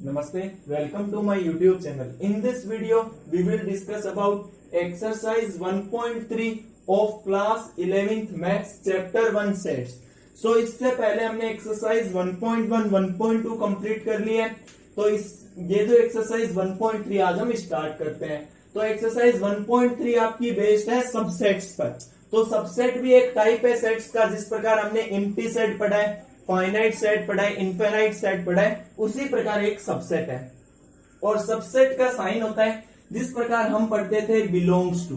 Namaste, welcome to my YouTube channel. In this video, we will discuss about exercise 1.3 of class 11th maths chapter 1 sets. So इससे पहले हमने exercise 1.1, 1.2 complete कर ली है. तो ये जो exercise 1.3 आज हम स्टार्ट करते हैं. तो exercise 1.3 आपकी बेस्ड है सबसेट्स पर. तो सबसेट भी एक टाइप है सेट्स का, जिस प्रकार हमने एम्प्टी सेट पढ़ा है, फाइनाइट सेट पढ़ा है, इनफाइनाइट सेट पढ़ा है, उसी प्रकार एक सबसेट है. और सबसेट का साइन होता है जिस प्रकार हम पढ़ते थे बिलोंग्स टू.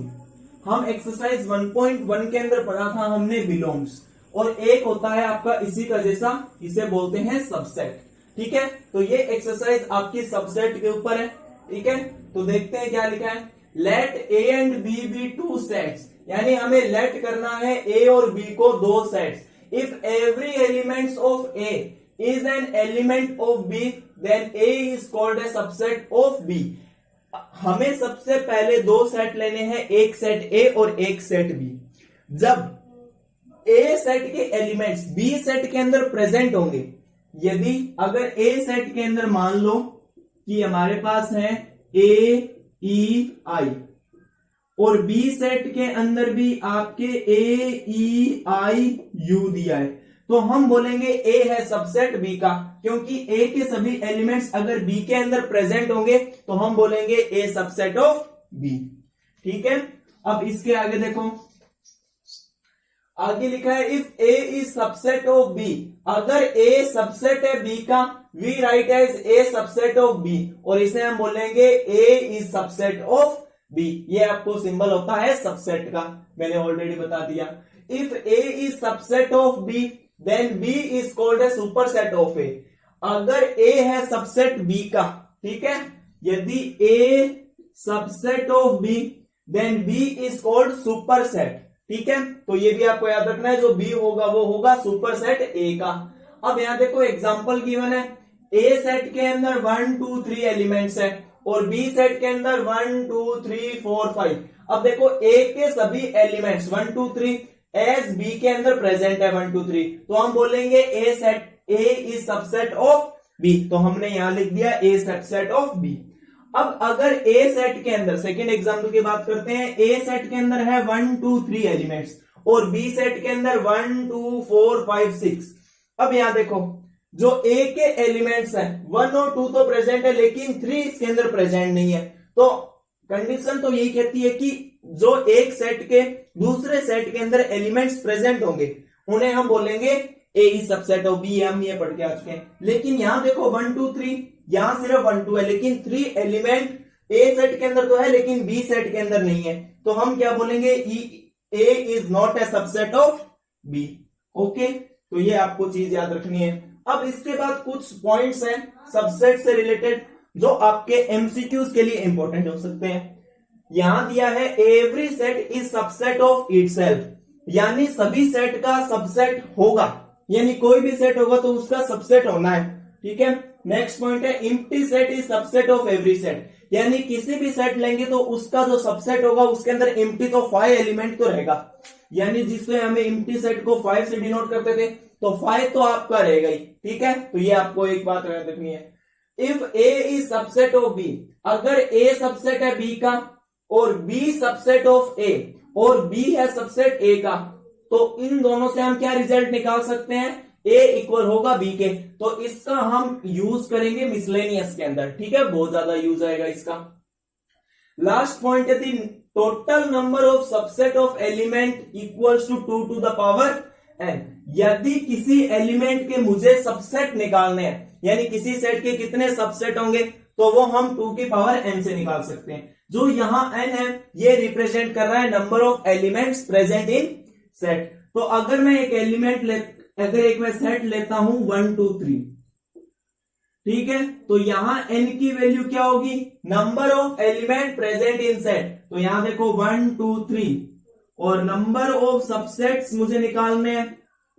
हम एक्सरसाइज 1.1 के अंदर पढ़ा था हमने बिलोंग्स, और एक होता है आपका इसी का जैसा, इसे बोलते हैं सबसेट. ठीक है, तो ये एक्सरसाइज आपकी सबसेट के ऊपर है. ठीक है, तो देखते हैं क्या लिखा है. Let A and B be two sets, यानी हमें लेट करना है ए और बी को दो sets. If every element of A is an element of B, then A is called a subset of B. हमें सबसे पहले दो सेट लेने हैं, एक सेट A और एक सेट B. जब A सेट के एलिमेंट्स B सेट के अंदर प्रेजेंट होंगे, यदि अगर A सेट के अंदर मान लो कि हमारे पास है A E I, और बी सेट के अंदर भी आपके ए ई आई यू दिया है, तो हम बोलेंगे ए है सबसेट बी का, क्योंकि ए के सभी एलिमेंट्स अगर बी के अंदर प्रेजेंट होंगे तो हम बोलेंगे ए सबसेट ऑफ बी. ठीक है, अब इसके आगे देखो, आगे लिखा है if A is subset of B. अगर ए सबसेट है बी का, we write as A subset of B, और इसे हम बोलेंगे A is subset of B. ये आपको सिंबल होता है सबसेट का, मैंने ऑलरेडी बता दिया. If A is subset of B, then B is called a superset of A. अगर ए है सबसेट बी का, ठीक है, यदि A subset of B, then B is called superset. ठीक है, तो ये भी आपको याद रखना है, जो बी होगा वो होगा सुपरसेट ए का. अब यहां देखो एग्जांपल गिवन है. ए सेट के अंदर 1 2 3 एलिमेंट्स है, और बी सेट के अंदर 1 2 3 4 5. अब देखो ए के सभी एलिमेंट्स 1 2 3 एज बी के अंदर प्रेजेंट है 1 2 3, तो हम बोलेंगे a set A is subset of B. तो हमने यहां लिख दिया ए सबसेट ऑफ बी. अब अगर ए सेट के अंदर, सेकेंड एग्जाम्पल की बात करते हैं, ए सेट के अंदर है 1 2 3 एलिमेंट्स, और बी सेट के अंदर 1 2 4 5 6. अब यहां देखो, जो ए के एलिमेंट्स हैं 1 और 2 तो प्रेजेंट है, लेकिन 3 इसके अंदर प्रेजेंट नहीं है. तो कंडीशन तो यही कहती है कि जो एक सेट के दूसरे सेट के अंदर एलिमेंट्स प्रेजेंट होंगे, उन्हें हम बोलेंगे A is subset of B. हम ये पढ़ के आ चुके हैं. लेकिन यहां देखो 1 2 3, यहां सिर्फ 1 2 है, लेकिन 3 एलिमेंट ए सेट के अंदर तो है लेकिन बी सेट के अंदर नहीं है, तो हम क्या बोलेंगे, A is not a subset of B. Okay, तो ये आपको चीज याद रखनी है. अब इसके बाद कुछ पॉइंट्स हैं सबसेट से रिलेटेड, जो आपके एमसीक्यूज के लिए इंपॉर्टेंट हो सकते हैं. यहां दिया है every set is subset of itself, यानी सभी सेट का सबसेट होगा, यानी कोई भी सेट होगा तो उसका सबसेट होना है. ठीक है, नेक्स्ट पॉइंट है empty set is subset of every set, यानी किसी भी सेट लेंगे तो उसका जो सबसेट होगा उसके अंदर एम्प्टी तो 5 एलिमेंट तो रहेगा, यानी जिससे हमें एम्प्टी सेट को 5 से डिनोट करते थे, तो 5 तो आपका रहेगा ही. ठीक है, तो ये आपको एक बात याद रखनी है. If A is subset of B, अगर ए सबसेट है बी का और बी सबसेट ऑफ ए, और बी है सबसेट ए का, तो इन दोनों से हम क्या रिजल्ट निकाल सकते हैं, ए इक्वल होगा बी के. तो इसका हम यूज करेंगे मिसलेनियस के अंदर. ठीक है, बहुत ज्यादा यूज आएगा इसका. लास्ट पॉइंट है total number of subset of element equals to 2 to the power n. यदि किसी एलिमेंट के मुझे सबसेट निकालने हैं, यानी किसी सेट के कितने सबसेट होंगे, तो वो हम 2 की पावर n से निकाल सकते हैं. जो यहां n है ये रिप्रेजेंट कर रहा है number of elements present in set. तो अगर मैं एक एक मैं सेट लेता हूं 1 2 3, ठीक है, तो यहां n की वैल्यू क्या होगी, number of element present in set. तो यहां देखो 1 2 3, और नंबर ऑफ सबसेट्स मुझे निकालने हैं,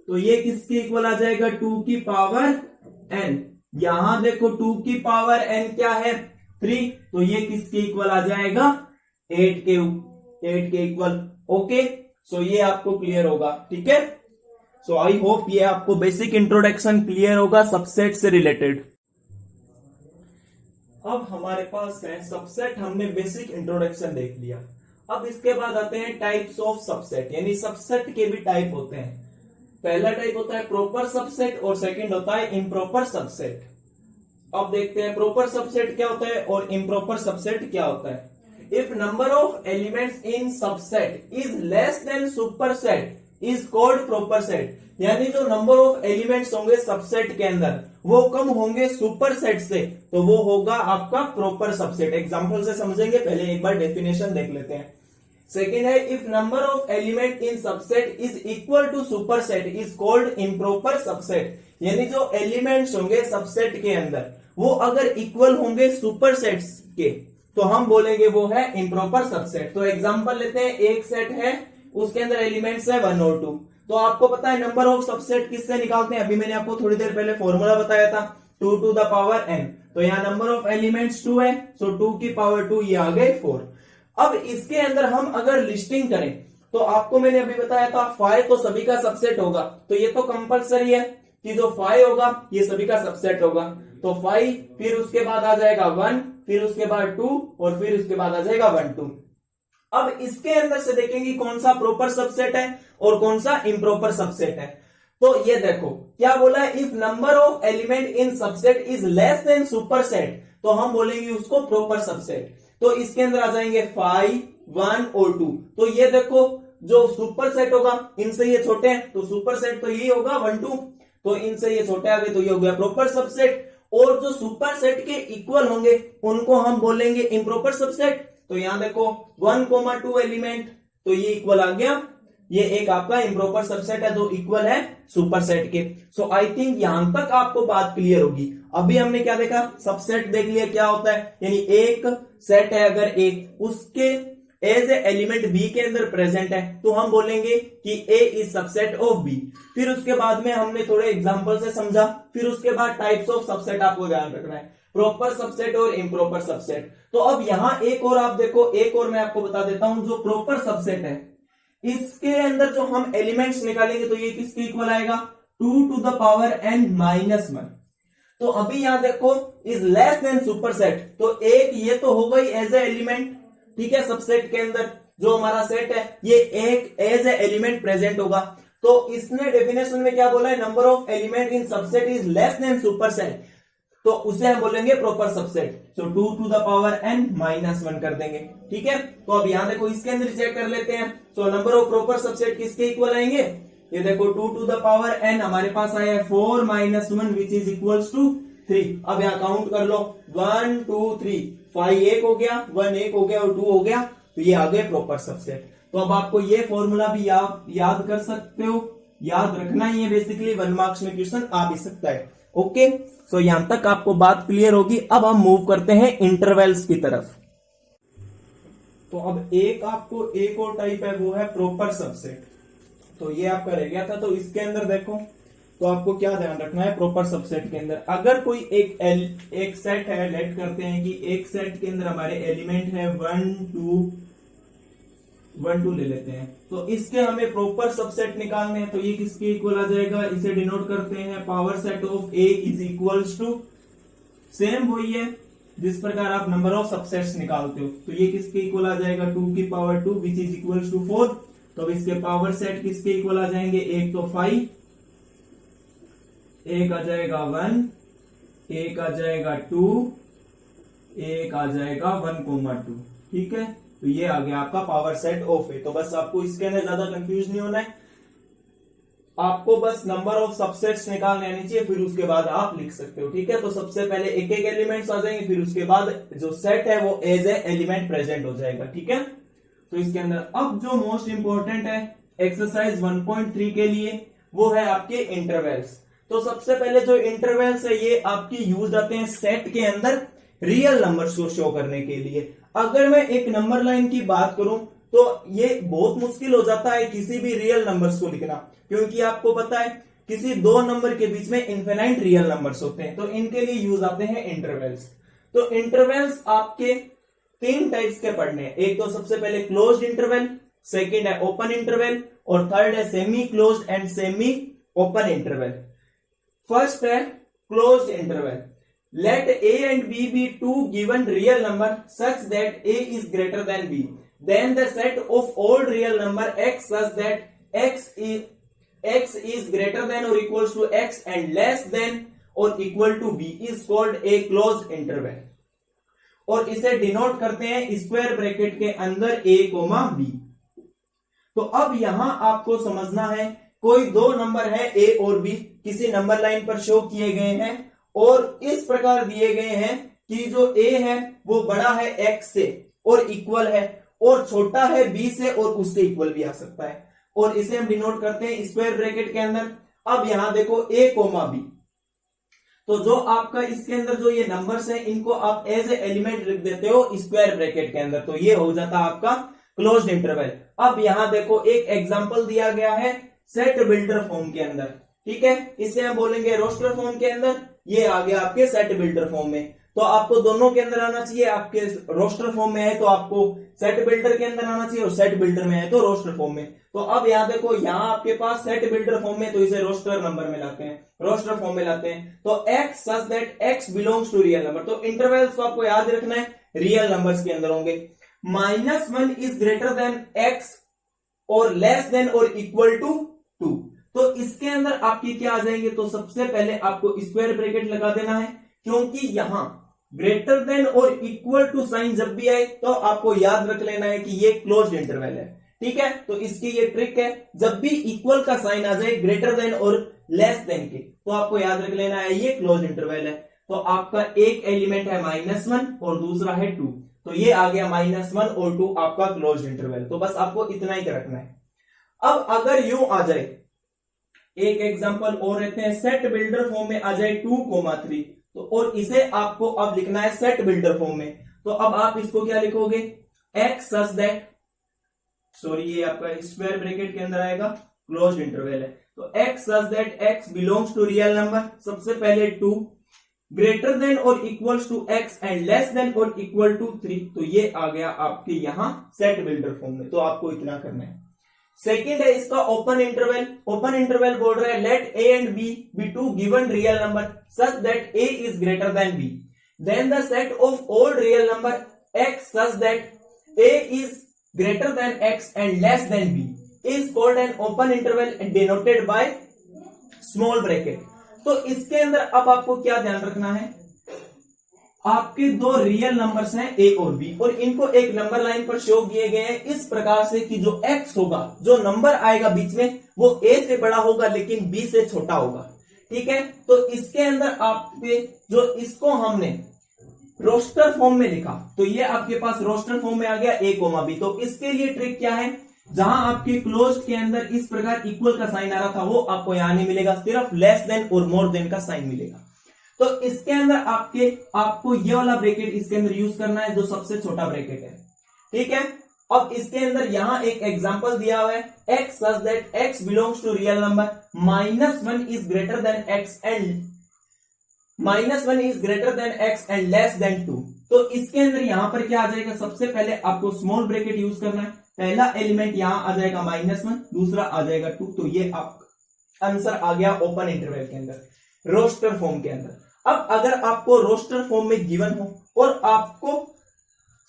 तो ये किसके इक्वल आ जाएगा, 2 की पावर n. यहां देखो 2 की पावर n क्या है, 3, तो ये किसके इक्वल आ जाएगा, 8 के इक्वल. ओके, सो ये आपको क्लियर होगा. ठीक है, सो आई होप ये आपको बेसिक इंट्रोडक्शन क्लियर होगा सबसेट से रिलेटेड. अब हमारे पास है सबसेट, हमने बेसिक इंट्रोडक्शन देख लिया। अब इसके बाद आते हैं टाइप्स ऑफ सबसेट, यानी सबसेट के भी टाइप होते हैं। पहला टाइप होता है प्रॉपर सबसेट और सेकंड होता है इम्प्रॉपर सबसेट। अब देखते हैं प्रॉपर सबसेट क्या होता है और इम्प्रॉपर सबसेट क्या होता है। If number of elements in subset is less than superset is called proper set, यानी जो नंबर ऑफ एलिमेंट्स होंगे सबसेट के अंदर वो कम होंगे सुपरसेट से, तो वो होगा आपका प्रॉपर सबसेट। एग्जांपल से समझेंगे, पहले एक बार डेफिनेशन देख लेते हैं। सेकेंड है if number of element in subset is equal to superset is called improper subset, यानी जो एलिमेंट्स होंगे सबसेट के अंदर वो अगर इक्वल होंगे सुपरसेट्स के तो हम बोलेंगे वो है इम्प्रॉपर सबसेट। तो एग्जांपल लेते हैं, एक सेट है उसके अंदर एलिमेंट्स है 1 और 2, तो आपको पता है नंबर ऑफ सबसेट किससे निकालते हैं, अभी मैंने आपको थोड़ी देर पहले फॉर्मूला बताया था 2 to the power n। तो यहाँ नंबर ऑफ एलिमेंट्स 2 है, सो 2 की पावर 2 ये आ गए 4। अब इसके अंदर हम अगर लिस्टिंग करें तो आपको मैंने अभी बताया था 5 तो सभी का सबसेट होगा, तो ये तो कंपलसरी है कि जो 5 होगा ये सभी का सबसेट होगा। तो 5 फिर उसके बाद आ जाएगा 1, फिर उसके बाद 2 और फिर उसके बाद आ जाएगा 1 2। अब इसके अंदर से देखेंगे कौन सा प्रॉपर सबसेट है और कौन सा इम्प्रॉपर सबसेट है। तो ये देखो क्या बोला है, if number of element in subset is less than superset तो हम बोलेंगे उसको प्रॉपर सबसेट। तो इसके अंदर आ जाएंगे 5, 1 और 2। तो ये देखो जो सुपरसेट होगा इनसे ये छोटे हैं तो सुपरसेट तो यही होगा 1 2, तो इनसे ये छोटे आ गए तो ये हो गया प्रॉपर सबसेट। और जो सुपरसेट के इक्वल होंगे उनको हम बोलेंगे इम्प्रॉपर सबसेट। तो यहां देखो 1, 2 एलिमेंट तो ये इक्वल आ गया, ये एक आपका इम्प्रॉपर सबसेट है जो इक्वल है सुपरसेट के। सो आई थिंक यहां तक आपको बात क्लियर होगी। अभी हमने क्या देखा, सबसेट देख लिया क्या होता है, यानी एक सेट है अगर एक उसके एज ए एलिमेंट बी के अंदर प्रेजेंट है तो हम बोलेंगे कि A is subset of B. फिर उसके बाद में हमने थोड़े एग्जांपल से समझा, फिर उसके बाद टाइप्स ऑफ सबसेट आपको ध्यान रखना है, प्रॉपर सबसेट और इम्प्रॉपर सबसेट। तो अब यहां एक और आप देखो, एक और मैं आपको बता देता हूं, जो प्रॉपर सबसेट है इसके अंदर जो हम एलिमेंट्स निकालेंगे तो ये किसके इक्वल आएगा, 2 to the power n - 1। तो अभी यहां देखो इज लेस देन सुपरसेट, तो एक ये तो हो गई एज ए एलिमेंट, ठीक है, सबसेट के अंदर जो हमारा सेट है ये एक एज ए एलिमेंट प्रेजेंट होगा। तो इसने डेफिनेशन में क्या बोला है, number of element in subset is less than superset, तो उसे हम बोलेंगे proper subset. So 2 to the power n - 1 कर देंगे, ठीक है। तो अब यहां देखो इसके अंदर चेक कर लेते हैं। So number of proper subset किसके इक्वल आएंगे, ये देखो 2 to the power n हमारे पास आया है 4 - 1 विच इज इक्वल्स टू 3। अब यहां काउंट कर लो 1 2 3, 5 एक हो गया, 1 एक हो गया और 2 हो गया, तो ये आ गए प्रॉपर सबसेट। तो अब आपको ये फॉर्मूला भी याद कर सकते हो, याद रखना ही है, बेसिकली 1 मार्क्स में क्वेश्चन आ भी सकता है। ओके, सो यहां तक आपको बात क्लियर होगी। अब हम मूव करते हैं इंटरवल्स की तरफ। तो अब एक और टाइप है, वो है प्रॉपर सबसेट। तो ये आपका रह गया था, तो इसके अंदर देखो तो आपको क्या ध्यान रखना है, प्रॉपर सबसेट के अंदर अगर कोई एक सेट है, लेट करते हैं कि एक सेट के अंदर हमारे एलिमेंट है 1 2 ले लेते हैं, तो इसके हमें प्रॉपर सबसेट निकालने हैं। तो ये किसके इक्वल आ जाएगा, इसे डिनोट करते हैं power set of A is equals to, same वही है जिस प्रकार आप नंबर ऑफ सबसेट्स निकालते हो। तो ये किसके इक्वल आ जाएगा, 2 की power 2 which is equals to 4। तो अब इसके पावर सेट किसके इक्वल आ जाएंगे, एक तो 5, एक आ जाएगा 1, एक आ जाएगा 2, एक आ जाएगा 1, 2, ठीक है। तो ये आ गया आपका पावर सेट ऑफ ए। तो बस आपको इसके अंदर ज्यादा कंफ्यूज नहीं होना है, आपको बस नंबर ऑफ सबसेट्स निकालने आनी चाहिए, फिर उसके बाद आप लिख सकते हो, ठीक है। तो सबसे पहले एक एक एलिमेंट्स आ जाएंगे, फिर उसके बाद जो सेट है वो एज ए एलिमेंट प्रेजेंट हो जाएगा, ठीक है। तो इसके अंदर अब जो मोस्ट इंपॉर्टेंट है एक्सरसाइज 1.3 के लिए वो है आपके इंटरवल्स। तो सबसे पहले जो इंटरवल्स है ये आपके यूज आते हैं सेट के अंदर रियल नंबर्स को शो करने के लिए। अगर मैं एक नंबर लाइन की बात करूं तो ये बहुत मुश्किल हो जाता है किसी भी रियल नंबर्स को लिखना, क्योंकि आपको पता है किसी दो नंबर के बीच में इनफिनाइट रियल नंबर्स होते हैं, तो इनके लिए यूज आते हैं इंटरवल्स। तो इंटरवल्स आपके 3 टाइप्स के पढ़ने हैं। एक तो सबसे पहले क्लोज्ड इंटरवल, सेकंड है ओपन इंटरवल और थर्ड है semi closed and semi open interval. First है closed interval. let a and b be two given real number such that a is greater than b, then the set of all real number x such that x is greater than or equals to x and less than or equal to b is called a closed interval, और इसे denote करते हैं square bracket के अंदर a, b। तो अब यहां आपको समझना है, कोई दो नंबर है a और b, किसी नंबर लाइन पर शो किए गए हैं और इस प्रकार दिए गए हैं कि जो a है वो बड़ा है x से और इक्वल है, और छोटा है b से और उससे इक्वल भी आ सकता है, और इसे हम डिनोट करते हैं स्क्वायर ब्रैकेट के अंदर। अब यहां देखो a, b, तो जो आपका इसके अंदर जो ये नंबर्स हैं इनको आप एज ए एलिमेंट लिख देते हो स्क्वायर ब्रैकेट के अंदर, तो ये हो जाता है आपका क्लोज्ड इंटरवल। अब यहां देखो एक एग्जांपल दिया गया है सेट बिल्डर फॉर्म के अंदर, ठीक है, इसे हम बोलेंगे रोस्टर फॉर्म के अंदर, ये आ गया आपके सेट बिल्डर फॉर्म में। तो आपको दोनों के अंदर आना चाहिए, आपके रोस्टर फॉर्म में है तो आपको सेट बिल्डर के अंदर आना चाहिए, और सेट बिल्डर में है तो रोस्टर फॉर्म में। तो अब यहां देखो, यहां आपके पास सेट बिल्डर फॉर्म में, तो इसे रोस्टर नंबर में लाते हैं, रोस्टर फॉर्म में लाते हैं। तो x such that x belongs to real number, तो इंटरवल्स को आपको याद रखना है रियल नंबर्स के अंदर होंगे। -1 इज ग्रेटर देन x और लेस देन और इक्वल टू 2, तो इसके अंदर आपकी क्या आ जाएंगे, तो सबसे पहले आपको स्क्वायर ब्रैकेट लगा देना है, क्योंकि यहां ग्रेटर देन और इक्वल टू साइन जब भी आए तो आपको याद रख लेना है कि ये क्लोज्ड इंटरवल है, ठीक है। तो इसकी ये ट्रिक है, जब भी इक्वल का साइन आ जाए ग्रेटर देन और लेस देन के, तो आपको याद रख लेना है ये क्लोज्ड इंटरवल है। तो आपका एक एलिमेंट है -1 और दूसरा है 2, तो ये आ गया -1 और 2 आपका क्लोज्ड इंटरवल। तो बस आपको इतना ही रखना है। अब अगर यूं आ जाए, एक एग्जांपल और रहते हैं, सेट बिल्डर फॉर्म में आ जाए 2, 3, तो और इसे आपको अब लिखना है सेट बिल्डर फॉर्म में। तो अब आप इसको क्या लिखोगे, x सच दैट, सॉरी ये आपका स्क्वायर ब्रैकेट के अंदर आएगा, क्लोज्ड इंटरवल है। तो x such that x belongs to real number, सबसे पहले 2, ग्रेटर देन और equals to x and less than और इक्वल टू 3, तो ये आ गया आपके यहां सेट बिल्डर फॉर्म में। तो आपको इतना करना है। सेकेंड है इसका ओपन इंटरवल। ओपन इंटरवल बोल रहा है let a and b be two given real number such that a is greater than b, then the set of all real number x such that a is greater than x and less than b is called an open interval denoted by small bracket। तो इसके अंदर अब आपको क्या ध्यान रखना है, आपके दो रियल नंबर्स हैं a और b, और इनको एक नंबर लाइन पर शो किए गए हैं इस प्रकार से कि जो x होगा, जो नंबर आएगा बीच में, वो a से बड़ा होगा लेकिन b से छोटा होगा, ठीक है। तो इसके अंदर आपके जो इसको हमने रोस्टर फॉर्म में लिखा, तो ये आपके पास रोस्टर फॉर्म में आ गया a, b। तो इसके लिए ट्रिक क्या है, जहां आपके क्लोज्ड के अंदर इस प्रकार इक्वल का साइन आ रहा था वो आपको यहां नहीं मिलेगा, सिर्फ लेस देन और मोर देन का साइन मिलेगा। तो इसके अंदर आपको ये वाला ब्रैकेट इसके अंदर यूज करना है जो सबसे छोटा ब्रैकेट है, ठीक है। अब इसके अंदर यहां एक एग्जांपल दिया हुआ है, x such that x belongs to real number, -1 is greater than x and -1 is greater than x and less than 2। तो इसके अंदर यहां पर क्या आ जाएगा, सबसे पहले आपको स्मॉल ब्रैकेट यूज करना है। पहला एलिमेंट यहां आ जाएगा -1, दूसरा आ जाएगा 2, तो ये आपका आंसर आ गया ओपन इंटरवल के अंदर, रोस्टर फॉर्म के अंदर। अब अगर आपको रोस्टर फॉर्म में गिवन हो और आपको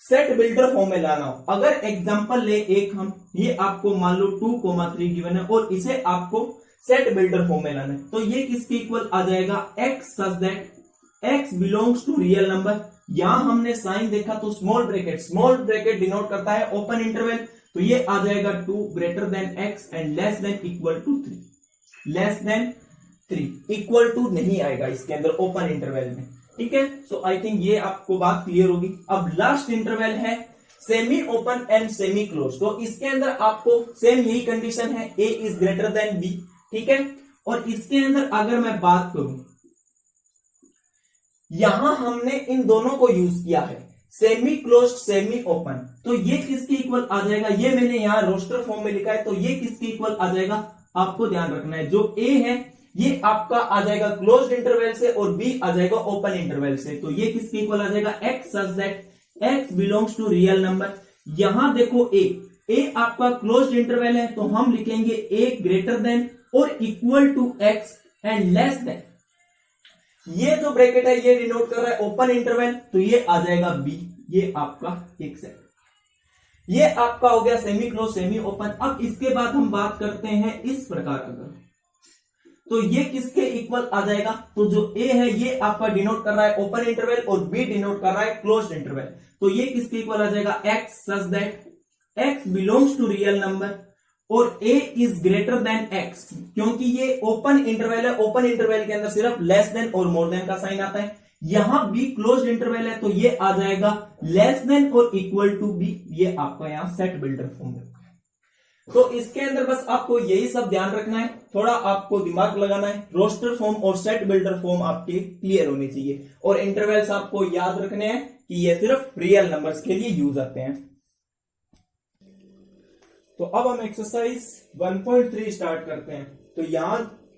सेट बिल्डर फॉर्म में लाना हो, अगर एग्जांपल ले एक हम, ये आपको मान लो 2, 3 गिवन है और इसे आपको सेट बिल्डर फॉर्म में लाना है, तो ये किसके इक्वल आ जाएगा, x such that x belongs to real number. यहां हमने साइन देखा तो स्मॉल ब्रैकेट डिनोट करता है ओपन इंटरवल, तो ये आ जाएगा 2 greater than x and less than equal to 3, less than 3, equal to नहीं आएगा इसके अंदर ओपन इंटरवल में, ठीक है। सो आई थिंक ये आपको बात क्लियर होगी। अब लास्ट इंटरवल है semi open and semi close. तो इसके अंदर आपको सेम यही कंडीशन है, a is greater than b, ठीक है। और इसके अंदर अगर मैं बात करूं, यहां हमने इन दोनों को यूज किया है, सेमी क्लोज सेमी ओपन, तो ये किसके इक्वल आ जाएगा, ये मैंने यहां रोस्टर फॉर्म में लिखा है, तो ये किसके इक्वल आ जाएगा, आपको ध्यान रखना है। जो a है ये आपका आ जाएगा क्लोज्ड इंटरवल से और b आ जाएगा ओपन इंटरवल से, तो ये किसके इक्वल आ जाएगा, x such that x belongs to real number. यहां देखो a आपका क्लोज्ड इंटरवल है, तो हम लिखेंगे a ग्रेटर देन और equal to x and less than. ये जो ब्रैकेट है ये डिनोट कर रहा है ओपन इंटरवल, तो ये आ जाएगा बी, ये आपका एक सेट। ये आपका हो गया सेमी क्लोज सेमी ओपन। अब इसके बाद हम बात करते हैं इस प्रकार अगर, तो ये किसके इक्वल आ जाएगा, तो जो ए है ये आपका डिनोट कर रहा है ओपन इंटरवल और बी डिनोट कर रहा है क्लोज्ड इंटरवल, तो ये किसके इक्वल आ जाएगा, x such that x belongs to real number और A is greater than x, क्योंकि ये ओपन इंटरवल है, ओपन इंटरवल के अंदर सिर्फ लेस देन और मोर देन का साइन आता है। यहां बी क्लोज्ड इंटरवल है तो ये आ जाएगा लेस देन और इक्वल टू बी, ये आपका यहां सेट बिल्डर फॉर्म है। तो इसके अंदर बस आपको यही सब ध्यान रखना है, थोड़ा आपको दिमाग लगाना है, रोस्टर फॉर्म और सेट बिल्डर फॉर्म आपके क्लियर होने चाहिए और इंटरवल्स आपको याद रखने हैं कि ये सिर्फ रियल नंबर्स के लिए यूज आते हैं। तो अब हम एक्सरसाइज 1.3 स्टार्ट करते हैं। तो यहां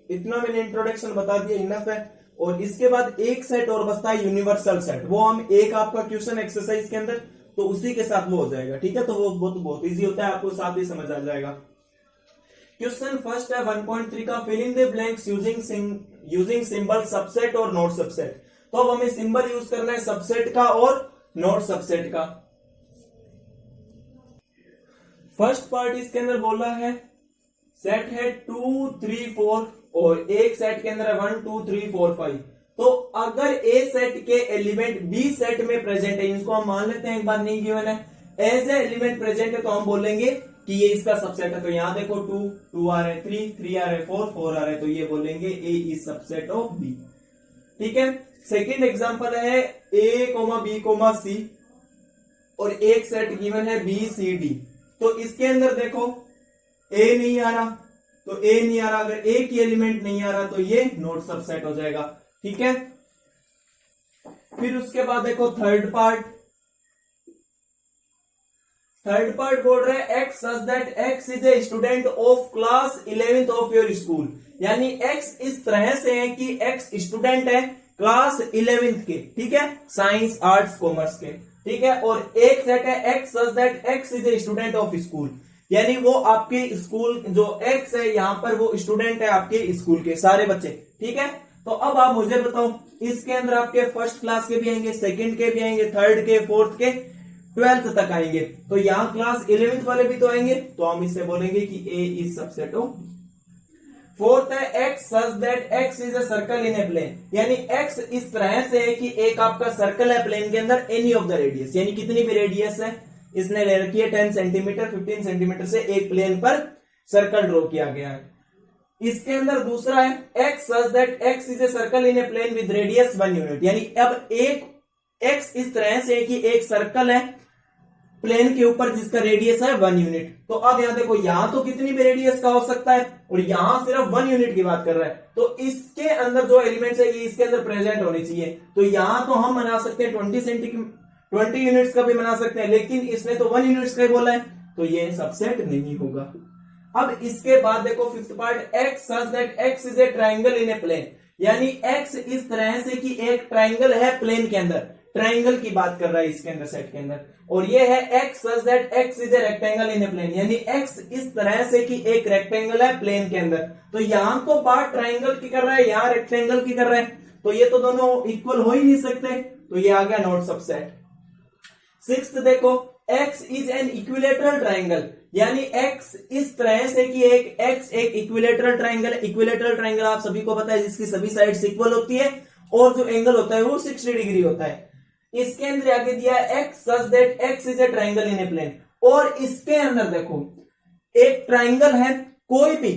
इतना मैंने इंट्रोडक्शन बता दिया, इनफ है। और इसके बाद एक सेट और बचता है यूनिवर्सल सेट, वो हम एक आपका क्वेश्चन एक्सरसाइज के अंदर तो उसी के साथ वो हो जाएगा, ठीक है। तो वो तो बहुत इजी होता है, आपको साथ ही समझ आ जाएगा। क्वेश्चन फर्स्ट है 1.3 का, fill in the blanks using symbol subset और नॉट सबसेट। तो अब हमें सिंबल यूज करना है सबसेट का और नॉट सबसेट का। फर्स्ट पार्ट इसके अंदर बोला है सेट है 2 3 4 और एक सेट के अंदर है 1 2 3 4 5। तो अगर ए सेट के एलिमेंट बी सेट में प्रेजेंट है, इसको हम मान लेते हैं एक बार नहीं गिवन है, एज ए एलिमेंट प्रेजेंट है तो हम बोलेंगे कि ये इसका सबसेट है। तो यहां देखो 2 2 आ रहे, 3 3 आ रहे, 4 4 आ रहे, तो ये बोलेंगे A is subset of B, ठीक है। सेकेंड एग्जांपल है ए बी सी और एक सेट गिवन है बी सी डी। तो इसके अंदर देखो ए नहीं आ रहा, तो ए नहीं आ रहा, अगर ए की एलिमेंट नहीं आ रहा तो ये नॉट सबसेट हो जाएगा, ठीक है। फिर उसके बाद देखो थर्ड पार्ट बोल रहा है x such that x is a student of class 11th of your school, यानी एक्स इस तरह से है कि एक्स स्टूडेंट है क्लास 11th के, ठीक है, साइंस आर्ट्स कॉमर्स के, ठीक है। और एक सेट है x such that x is a student of school, यानी वो आपके स्कूल जो एक्स है यहां पर वो स्टूडेंट है आपके स्कूल के सारे बच्चे, ठीक है। तो अब आप मुझे बताओ इसके अंदर आपके फर्स्ट क्लास के भी आएंगे, सेकंड के भी आएंगे, थर्ड के, फोर्थ के, 12th तक आएंगे। तो यहां क्लास 11th वाले भी तो आएंगे, तो हम इससे बोलेंगे कि A is subset of. Fourth है x such that x is a circle in a plane, यानी एक्स इस तरह से है कि एक आपका सर्कल है प्लेन के अंदर, एनी ऑफ द रेडियस, यानी कितनी भी रेडियस है इसने ले रखी है 10 सेंटीमीटर 15 सेंटीमीटर से एक प्लेन पर सर्कल ड्रॉ किया गया है। इसके अंदर दूसरा है x such that x is a circle in a plane with radius 1 unit, यानी अब एक एक्स इस तरह से है कि एक सर्कल है प्लेन के ऊपर जिसका रेडियस है 1 यूनिट। तो अब यहां देखो यहां तो कितनी भी रेडियस का हो सकता है और यहां सिर्फ 1 यूनिट की बात कर रहा है, तो इसके अंदर जो एलिमेंट्स है ये इसके अंदर प्रेजेंट होने चाहिए। तो यहां तो हम बना सकते हैं 20 यूनिट्स का भी बना सकते हैं, लेकिन इसने तो 1 यूनिट्स का ही बोला है, तो ये सबसेट नहीं होगा। अब इसके बाद देखो fifth part x such that x is a triangle in a plane, यानी एक्स इस तरह से कि एक ट्राइंगल है प्लेन के अंदर, ट्राइंगल की बात कर रहा है इसके अंदर सेट के अंदर। और ये है x such that x is a rectangle in a plane, यानी एक्स इस तरह से कि एक रेक्टेंगल है प्लेन के अंदर। तो यहां तो बात ट्राइंगल की कर रहा है, यहां रेक्टेंगल की कर रहा है, तो ये तो दोनों इक्वल हो ही नहीं सकते, तो ये आ गया नॉट सबसेट। सिक्स्थ देखो x is an equilateral triangle, यानी x इस तरह से कि एक x एक इक्विलेटरल ट्राइंगल है। इक्विलेटरल ट्राइंगल आप सभी को पता है जिसकी सभी साइड्स इक्वल होती है और जो एंगल होता है वो 60 डिग्री होता है। इसके अंदर आगे दिया है x such that x is a triangle in a plane, और इसके अंदर देखो एक ट्राइंगल है कोई भी,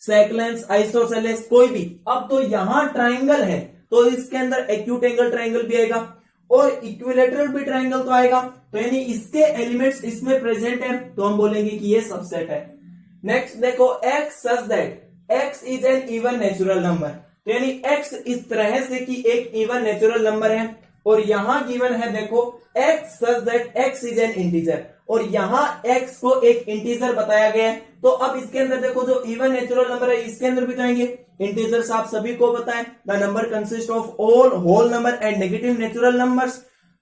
सेकलेंस आइसोसेलेस कोई भी। अब तो यहां ट्राइंगल है तो इसके अंदर एक्यूट एंगल ट्राइंगल भी आएगा और इक्विलेटरल भी ट्राइंगल तो आएगा, तो यानी इसके एलिमेंट्स इसमें प्रेजेंट है, तो हम बोलेंगे कि ये सबसेट है। नेक्स्ट देखो x such that x is an even natural number, तो यानी x इस तरह से कि एक इवन नेचुरल नंबर है, और यहां गिवन है देखो x such that x is an integer, और यहां x को एक इंटीजर बताया गया है। तो अब इसके अंदर देखो जो इवन नेचुरल नंबर है इसके अंदर भी आएंगे इंटीजर्स, आप सभी को पता है the number consist of all whole number and negative natural numbers.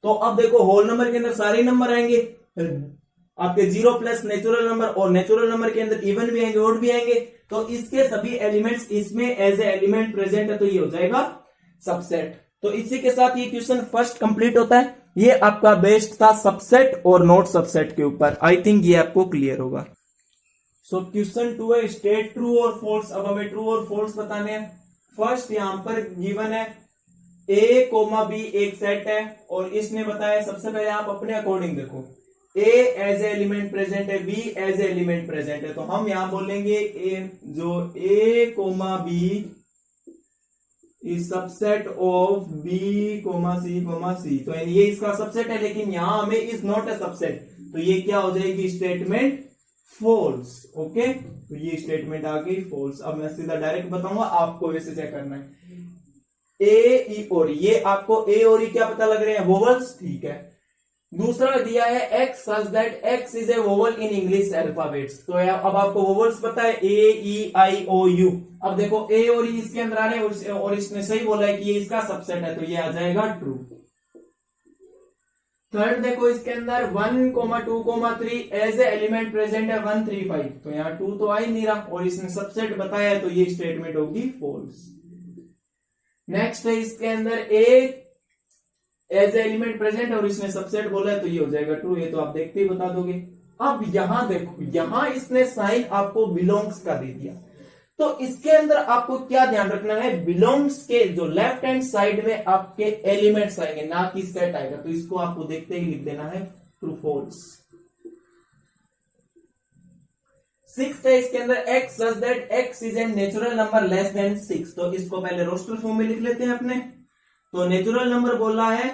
तो अब देखो होल नंबर के अंदर सारे नंबर आएंगे, आपके 0 प्लस नेचुरल नंबर, और नेचुरल नंबर के अंदर इवन भी आएंगे ओड भी आएंगे, तो इसके सभी एलिमेंट्स इसमें एज ए एलिमेंट प्रेजेंट है, तो ये हो जाएगा सबसेट। तो इसी के साथ ये क्वेश्चन फर्स्ट कंप्लीट होता है। ये आपका बेस्ड था सबसेट और नॉट सबसेट के ऊपर। आई थिंक ये आपको क्लियर होगा। सो क्वेश्चन 2 है स्टेट ट्रू और फॉल्स। अब हमें ट्रू और फॉल्स बताने हैं। फर्स्ट यहां पर गिवन है ए कोमा बी एक सेट है और इसने बताया, सबसे पहले आप अपने अकॉर्डिंग देखो, A as a element present है, B as a element present है, तो हम यहां बोलेंगे A comma B is subset of B comma C. तो ये इसका सबसेट है, लेकिन यहां हमें इज नॉट ए सबसेट, तो ये क्या हो जाएगी स्टेटमेंट फॉल्स। ओके, तो ये स्टेटमेंट आ गई फॉल्स। अब मैं सीधा डायरेक्ट बताऊंगा, आपको वैसे चेक करना है। ए ई और ये आपको ए और ई क्या पता लग रहे हैं, वोवल्स, ठीक है। दूसरा दिया है x such that x is A vowel in English alphabets. तो अब आपको वोवल्स पता है ए ई आई ओ यू। अब देखो ए और ई इसके अंदर आ रहे हैं और इसने सही बोला है कि ये इसका सबसेट है, तो ये आ जाएगा ट्रू। थर्ड देखो इसके अंदर 1, 2, 3 एज ए एलिमेंट प्रेजेंट है 1, 3, 5, तो यहाँ 2 तो आ ही नहीं रहा और इसने सबसेट बताया है, तो ये स्टेटमेंट होगी फॉल्स। नेक्स्ट है इसके अंदर ए एज ए एलिमेंट प्रेजेंट और इसने सबसेट बोला है, तो ये हो जाएगा ट्रू। ये तो आप देखते ही बता दोगे। अब यहां देखो, यहां इसने साइन आपको बिलोंग्स का दे दिया, तो इसके अंदर आपको क्या ध्यान रखना है, बिलोंग्स के जो लेफ्ट हैंड साइड में आपके एलिमेंट्स आएंगे, ना कि सेट आएगा, तो इसको आपको देखते ही लिख देना है ट्रू फॉल्स। सिक्स्थ है इसके अंदर x such that x is an natural number less than 6, तो इसको पहले रोस्टर फॉर्म में लिख लेते हैं अपने। तो नेचुरल नंबर बोला है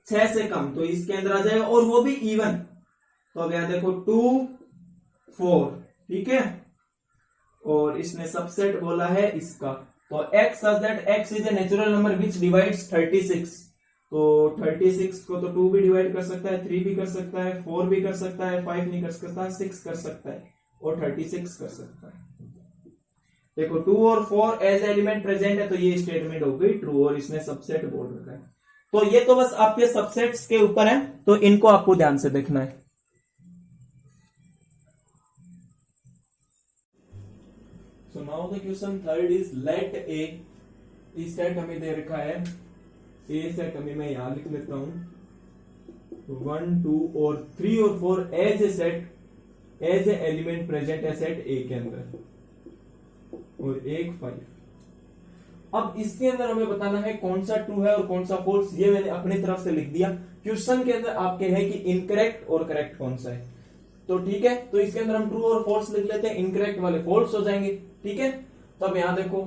6 से कम, तो इसके अंदर आ जाएगा, और वो भी इवन। तो अब यहां देखो 2, 4, ठीक है, और इसने सबसेट बोला है इसका। तो x such that x is a natural number which divides 36, तो 36 को तो 2 भी डिवाइड कर सकता है, 3 भी कर सकता है, 4 भी कर सकता है, 5 नहीं कर सकता, 6 कर सकता है और 36 कर सकता है। देखो 2 और 4 एज एलिमेंट प्रेजेंट है, तो ये स्टेटमेंट हो गई ट्रू और इसने सबसेट बोल रखा है। तो ये तो बस आपके सबसेट्स के ऊपर है, तो इनको आपको ध्यान से देखना है। So now the question third is let A, इस सेट हमें दे रखा है, A सेट हमें मैं यहां लिख लेता हूं 1, 2 और 3 और 4 as a set, as a element present है सेट A के अंदर, और 1, 5। अब इसके अंदर हमें बताना है कौन सा ट्रू है और कौन सा फॉल्स। ये मैंने अपनी तरफ से लिख दिया। क्वेश्चन के अंदर आपके है कि इनकरेक्ट और करेक्ट कौन सा है, तो ठीक है, तो इसके अंदर हम ट्रू और फॉल्स लिख लेते हैं, इनकरेक्ट वाले फॉल्स हो जाएंगे, ठीक है। तो अब यहां देखो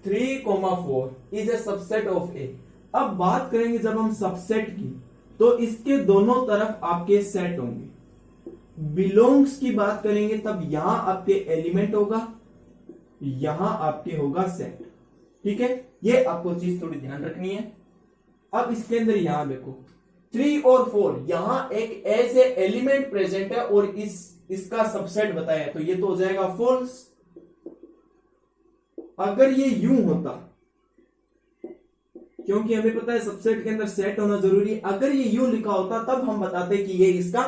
3, 4 इज ए सबसेट ऑफ ए। अब बात करेंगे जब हम सबसेट की, तो इसके दोनों तरफ आपके सेट होंगे। बिलोंग्स की बात करेंगे तब यहां आपके एलिमेंट होगा, यहां आपके होगा सेट, ठीक है। ये आपको चीज थोड़ी ध्यान रखनी है। अब इसके अंदर यहां देखो 3 और 4 यहां एक एज ए एलिमेंट प्रेजेंट है और इसका सबसेट बताया है, तो ये तो हो जाएगा फॉल्स। अगर ये यूं होता, क्योंकि हमें पता है सबसेट के अंदर सेट होना जरूरी है, अगर ये यूं लिखा होता तब हम बताते कि ये इसका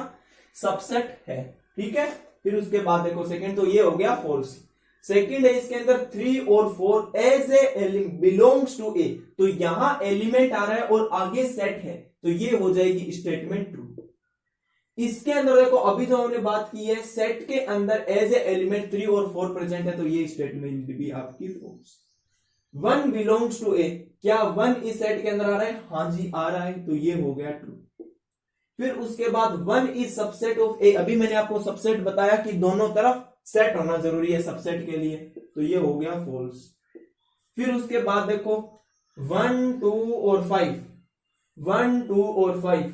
सबसेट है, ठीक है। फिर उसके बाद देखो सेकंड, तो ये हो गया फॉल्स। सेकंड है इसके अंदर 3 और 4 एज ए बिलोंग्स टू ए, तो यहां एलिमेंट आ रहा है और आगे सेट है, तो ये हो जाएगी स्टेटमेंट ट्रू। इसके अंदर देखो अभी जो हमने बात की है, सेट के अंदर एज ए एलिमेंट 3 और 4 प्रेजेंट है, तो ये स्टेटमेंट भी आपकी फॉल्स। 1 बिलोंग्स टू ए, क्या 1 इस सेट के अंदर आ रहा है, हाँ जी आ रहा है, तो ये हो गया ट्रू। फिर उसके बाद 1 इज सबसेट ऑफ ए, अभी मैंने आपको सबसेट बताया कि दोनों तरफ सेट होना जरूरी है सबसेट के लिए, तो ये हो गया फॉल्स। फिर उसके बाद देखो 1, 2 और 5, 1, 2 और 5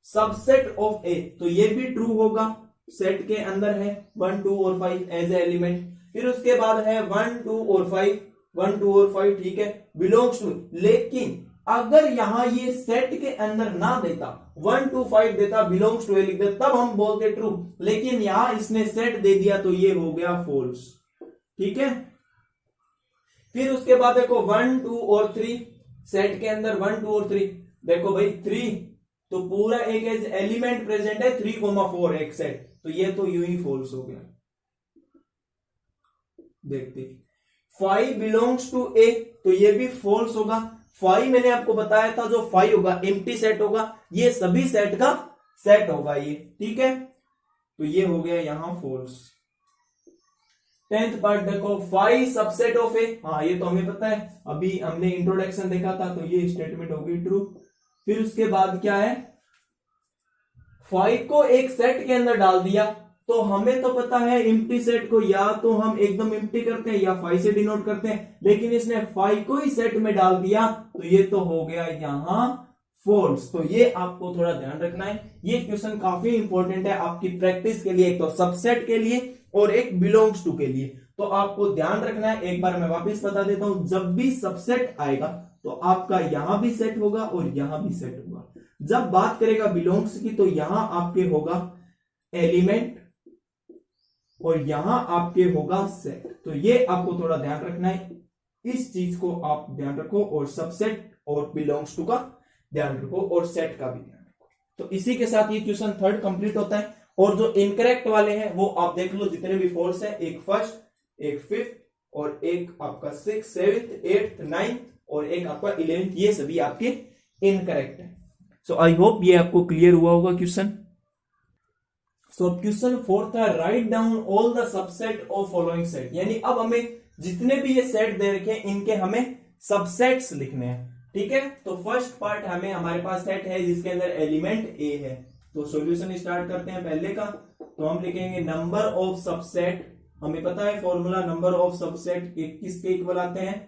सबसेट ऑफ ए, तो ये भी ट्रू होगा, सेट के अंदर है 1, 2 और 5 एज ए एलिमेंट। फिर उसके बाद है 1, 2 और 5, 1, 2 और 5, ठीक है, बिलोंग्स टू। लेकिन अगर यहां ये सेट के अंदर ना देता, 1, 2, 5 देता, बिलोंग्स टू ए लिख देता, तब हम बोलते ट्रू, लेकिन यहां इसने सेट दे दिया, तो ये हो गया फॉल्स, ठीक है। फिर उसके बाद देखो 1, 2 और 3 सेट के अंदर 1, 2 और 3, देखो भाई 3 तो पूरा एक एलिमेंट प्रेजेंट है 3, 4 एक सेट, तो ये तो यूं ही फॉल्स हो गया। देखते 5 बिलोंग्स टू ए, तो ये भी फॉल्स होगा। फाइव मैंने आपको बताया था, जो फाइव होगा एम्प्टी सेट होगा, ये सभी सेट का सेट होगा ये, ठीक है। तो ये हो गया यहां फॉल्स। 10th पार्ट देखो, फाइव सबसेट ऑफ ए, हाँ ये तो हमें पता है, अभी हमने इंट्रोडक्शन देखा था, तो ये स्टेटमेंट होगी ट्रू। फिर उसके बाद क्या है, फाइव को एक सेट के अंदर डाल दिया, तो हमें तो पता है एम्प्टी सेट को या तो हम एकदम एम्प्टी करते हैं या फाइव से डिनोट करते हैं, लेकिन इसने फाइव को ही सेट में डाल दिया, तो ये तो हो गया यहां फॉल्स। तो ये आपको थोड़ा ध्यान रखना है, ये क्वेश्चन काफी इंपॉर्टेंट है आपकी प्रैक्टिस के लिए, एक तो सबसेट के लिए और एक बिलोंग्स टू के लिए। तो आपको ध्यान रखना है, एक बार मैं वापस बता देता हूं, जब भी सबसेट आएगा तो आपका यहां भी सेट होगा और यहां भी सेट होगा। जब बात करेगा बिलोंग्स की, तो यहां आपके होगा एलिमेंट और यहां आपके होगा सेट। तो ये आपको थोड़ा ध्यान रखना है, इस चीज को आप ध्यान रखो, और सबसेट और बिलोंग्स टू का ध्यान रखो और सेट का भी ध्यान रखो। तो इसी के साथ ये क्वेश्चन थर्ड कंप्लीट होता है। और जो इनकरेक्ट वाले हैं वो आप देख लो, जितने भी फॉल्स है, एक फर्स्ट, एक फिफ्थ और एक आपका 6th 7th 8th 9th और एक आपका 11th, ये सभी आपके इनकरेक्ट है। सो आई होप ये आपको क्लियर हुआ होगा क्वेश्चन। सो क्वेश्चन फोर्थ है, write down all the subset of following set, यानी अब हमें जितने भी ये सेट दे रखे हैं इनके हमें सबसेट्स लिखने हैं, ठीक है। तो फर्स्ट पार्ट हमें, हमारे पास सेट है जिसके अंदर एलिमेंट ए है, तो सॉल्यूशन स्टार्ट करते हैं पहले का। तो हम लिखेंगे नंबर ऑफ सबसेट, हमें पता है फॉर्मूला, नंबर ऑफ सबसेट किसके इक्वल आते हैं।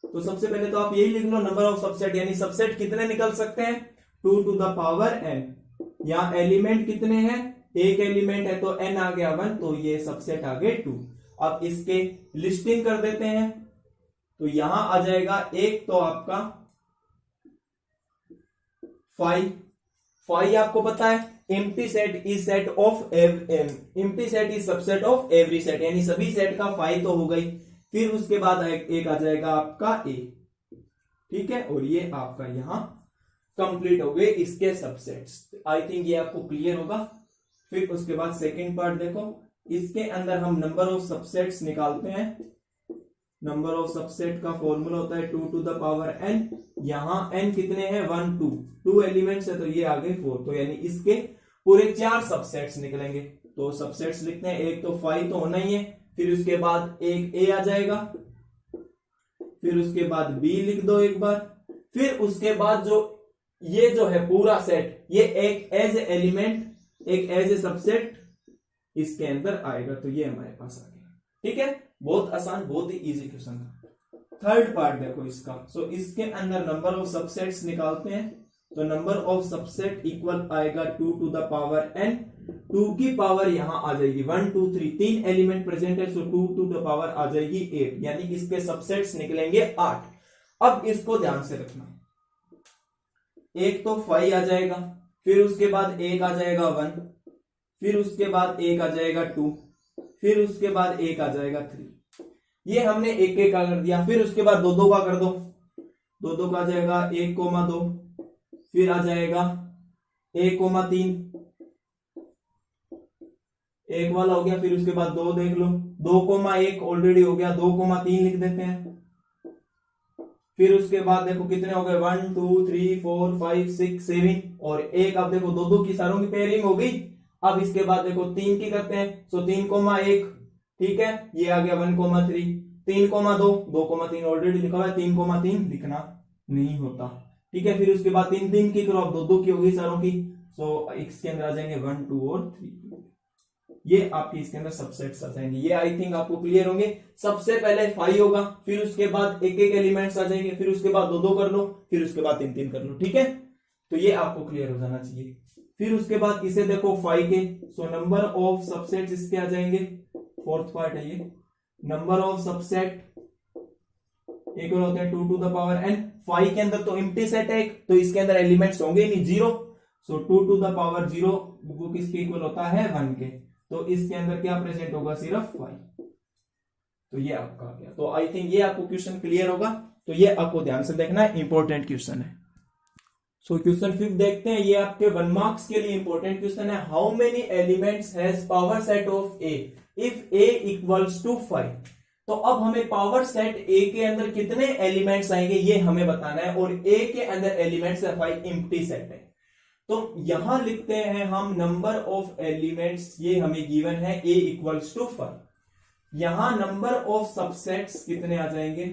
तो सबसे पहले तो आप यही लिख लो, नंबर ऑफ सबसेट, यानी सबसेट कितने निकल सकते हैं, 2 to the power n। यहां एलिमेंट कितने हैं, एक एलिमेंट है तो n आ गया 1, तो ये सबसेट आ गए 2। अब इसके लिस्टिंग कर देते हैं, तो यहां आ जाएगा एक तो आपका 5 आपको पता है, empty set is set of empty set is subset of every set, यानी सभी सेट का 5 तो हो गई। फिर उसके बाद एक आ जाएगा आपका ए, ठीक है, और ये आपका यहां कंप्लीट हो गए इसके सबसेट्स। आई थिंक ये आपको क्लियर होगा। फिर उसके बाद सेकंड पार्ट देखो, इसके अंदर हम नंबर ऑफ सबसेट्स निकालते हैं। नंबर ऑफ सबसेट का फॉर्मूला होता है 2 to the power n। यहां n कितने हैं, 1 2 एलिमेंट्स है, तो ये आ गए 4, तो यानी इसके पूरे 4 सबसेट्स निकलेंगे। तो सबसेट्स लिखते हैं, एक तो 5 तो होना ही है, फिर उसके बाद एक a आ जाएगा, फिर उसके बाद b लिख दो एक बार, फिर उसके बाद ये जो है पूरा सेट, ये एक एज एलिमेंट, एक एज ए सबसेट इसके अंदर आएगा, तो ये हमारे पास आ गया, ठीक है। बहुत आसान, बहुत ही इजी क्वेश्चन था। थर्ड पार्ट देखो इसका, सो इसके अंदर नंबर ऑफ सबसेट्स निकालते हैं, तो नंबर ऑफ सबसेट इक्वल आएगा 2 to the power n। 2 की पावर यहां आ जाएगी 1 2 3, 3 एलिमेंट प्रेजेंट है, सो 2 to the power आ जाएगी 8, यानी इसके सबसेट्स निकलेंगे 8। अब इसको ध्यान से रखना, एक तो 5 आ जाएगा, फिर उसके बाद एक आ जाएगा 1, फिर उसके बाद एक आ जाएगा 2, फिर उसके बाद एक आ जाएगा 3। ये हमने एक एक का कर दिया। फिर उसके बाद 2 2 का कर दो, 2 2 का आ जाएगा 1,2, फिर आ जाएगा 1,3, एक वाला हो गया। फिर उसके बाद 2 देख लो, 2,1 ऑलरेडी हो गया, 2,3 लिख देते हैं। फिर उसके बाद देखो कितने हो गए, 1 2 3 4 5 6 7 और एक। अब देखो 2 2 की सारों की पेयरिंग हो गई। अब इसके बाद देखो 3 की करते हैं, सो 3,1, ठीक है, ये आ गया 1,3, 3,2, 2,3 ऑलरेडी लिखा हुआ है, 3,3 लिखना नहीं होता, ठीक है। फिर उसके बाद 3 3 की करो, अब 2 2 की होगी सारों की, सो इसके अंदर आ जाएंगे 1 2 और 3, ये आपकी इसके अंदर सबसेट्स आ जाएंगे। ये आई थिंक आपको क्लियर होंगे। सबसे पहले 5 होगा, फिर उसके बाद एक एक एलिमेंट्स आ जाएंगे, फिर उसके बाद 2 2 कर लो, फिर उसके बाद 3 3 कर लो, ठीक है। तो ये आपको क्लियर हो जाना चाहिए। फिर उसके बाद इसे देखो 5 के, सो नंबर ऑफ सबसेट्स इसके आ जाएंगे, फोर्थ पार्ट है ये। नंबर ऑफ सबसेट इक्वल होते हैं 2 to the power n। 5 के अंदर तो एम्प्टी सेट है, तो इसके अंदर एलिमेंट्स होंगे नहीं, 0, सो 2 to the power 0 वो किसके इक्वल होता है, 1 के। तो इसके अंदर क्या प्रेजेंट होगा, सिर्फ 5। तो ये आपका आ गया। तो आई थिंक ये आपको क्वेश्चन क्लियर होगा। तो ये आपको ध्यान से देखना है, इंपॉर्टेंट क्वेश्चन है। सो क्वेश्चन 5 देखते हैं, ये आपके 1 मार्क्स के लिए इंपॉर्टेंट क्वेश्चन है। How many elements has power set of A if A equals to 5। तो अब हमें पावर सेट ए के अंदर कितने एलिमेंट्स आएंगे ये हमें बताना है, और ए के अंदर एलिमेंट्स है 5, एम्प्टी सेट है। तो यहां लिखते हैं हम नंबर ऑफ एलिमेंट्स, ये हमें गिवन है ए इक्वल्स टू 5। यहां नंबर ऑफ सबसेट्स कितने आ जाएंगे,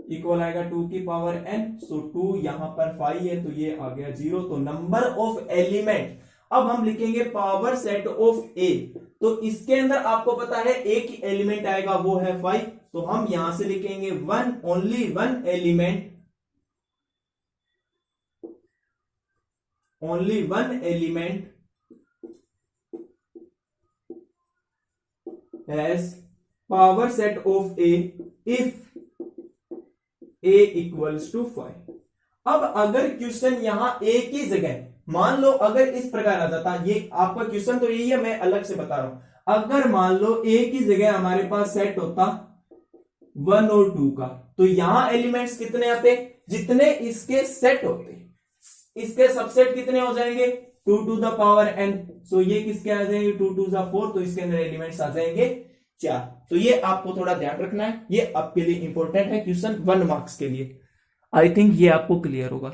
इक्वल आएगा 2 की पावर n, सो 2 यहां पर 5 है तो ये आ गया 0। तो नंबर ऑफ एलिमेंट, अब हम लिखेंगे पावर सेट ऑफ ए, तो इसके अंदर आपको पता है ए की एलिमेंट आएगा वो है 5, तो हम यहां से लिखेंगे one, only one element, only one element as power set of A if A equals to 5। अब अगर क्वेश्चन यहां A की जगह मान लो अगर इस प्रकार आ जाता, ये आपका क्वेश्चन तो यही है, मैं अलग से बता रहा हूं। अगर मान लो A की जगह हमारे पास सेट होता 1 और 2 का, तो यहां एलिमेंट्स कितने आते, जितने इसके सेट होते, इसके सबसेट कितने हो जाएंगे 2 to the power n, सो ये किसके आ जाएंगे 2 to the 4, तो इसके अंदर एलिमेंट्स आ जाएंगे 4। तो ये आपको थोड़ा ध्यान रखना है, ये आपके लिए इंपॉर्टेंट है क्वेश्चन 1 मार्क्स के लिए। आई थिंक ये आपको क्लियर होगा।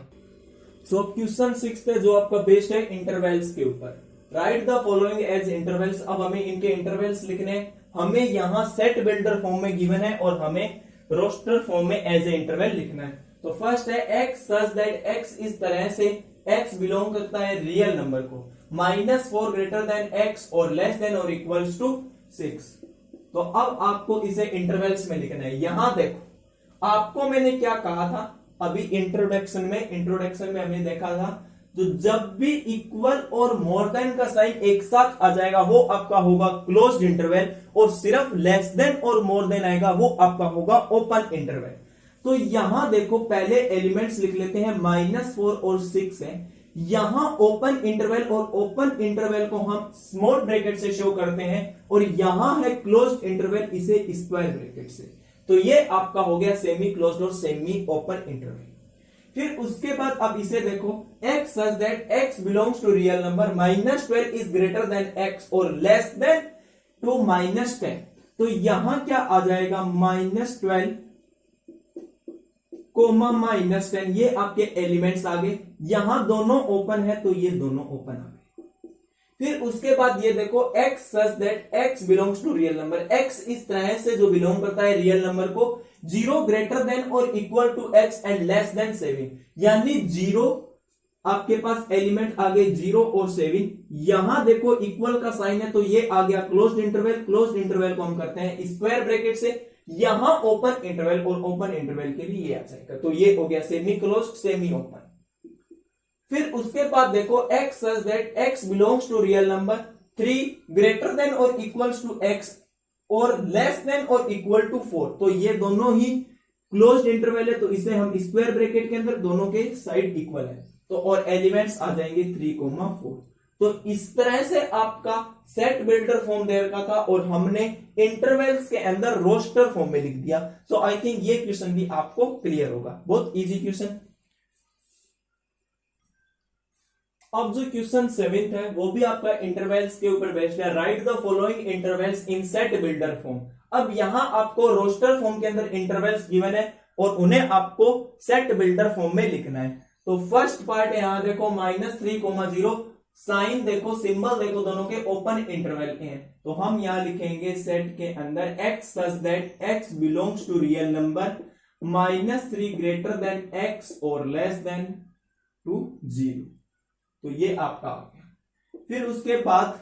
सो क्वेश्चन 6 पे जो आपका बेस्ड है इंटरवल्स के ऊपर, write the following as intervals. अब हमें इनके इंटरवल्स लिखने, हमें यहां सेट बिल्डर फॉर्म में गिवन है और हमें रोस्टर फॉर्म में एज ए इंटरवल लिखना है। तो फर्स्ट है x सच दैट x इस तरह से x बिलोंग करता है रियल नंबर को, -4 ग्रेटर देन x और लेस देन और इक्वल्स टू 6। तो अब आपको इसे इंटरवल्स में लिखना है। यहां देखो आपको मैंने क्या कहा था अभी इंट्रोडक्शन में हमने देखा था, तो जब भी इक्वल और मोर देन का साइन एक साथ आ जाएगा वो आपका होगा क्लोज्ड इंटरवल, और सिर्फ लेस देन और मोर देन आएगा वो आपका होगा ओपन इंटरवल। तो यहां देखो पहले एलिमेंट्स लिख लेते हैं, -4 और 6 है। यहां ओपन इंटरवल, और ओपन इंटरवल को हम स्मॉल ब्रैकेट से शो करते हैं, और यहां है क्लोज्ड इंटरवल, इसे स्क्वायर ब्रैकेट से। तो ये आपका हो गया सेमी क्लोज्ड और सेमी ओपन इंटरवल। फिर उसके बाद अब इसे देखो, x such that x belongs to real number, -12 is greater than x और लेस देन टू -10। तो यहां क्या आ जाएगा -12 कोमा -10, ये आपके एलिमेंट्स आ गए। यहां दोनों ओपन है तो ये दोनों ओपन आ गए। फिर उसके बाद ये देखो x such that x belongs to real number, x इस तरह से जो बिलोंग करता है रियल नंबर को, 0 ग्रेटर देन और equal to x and less than 7, यानी 0 आपके पास एलिमेंट आ गए 0 और 7। यहां देखो इक्वल का साइन है तो ये आ गया क्लोज्ड इंटरवल, क्लोज्ड इंटरवल को हम करते हैं स्क्वायर ब्रैकेट से। यहां ओपन इंटरवल, और ओपन इंटरवल के लिए ये आ जाएगा, तो ये हो गया सेमी क्लोज्ड सेमी ओपन। फिर उसके बाद देखो x such that x belongs to real number, 3 greater than और इक्वल्स टू x और लेस देन और इक्वल टू 4, तो ये दोनों ही क्लोज्ड इंटरवल है, तो इसे हम स्क्वायर ब्रैकेट के अंदर दोनों के साइड इक्वल है, तो और एलिमेंट्स आ जाएंगे 3,4। तो इस तरह से आपका सेट बिल्डर फॉर्म दे रखा था और हमने इंटरवल्स के अंदर रोस्टर फॉर्म में लिख दिया। सो आई थिंक ये क्वेश्चन भी आपको क्लियर होगा, बहुत इजी क्वेश्चन। अब जो क्वेश्चन 7th है वो भी आपका इंटरवल्स के ऊपर बेस्ड है, right the following intervals in set builder form. अब यहां आपको रोस्टर फॉर्म के अंदर इंटरवल्स गिवन है और उन्हें आपको सेट बिल्डर फॉर्म में लिखना है। तो फर्स्ट पार्ट है यहां देखो -3,0, साइन देखो सिंबल देखो दोनों के ओपन इंटरवल के हैं, तो हम यहां लिखेंगे सेट के अंदर x such that x belongs to real number, -3 greater than x और लेस देन टू 0, तो ये आपका आ गया। फिर उसके बाद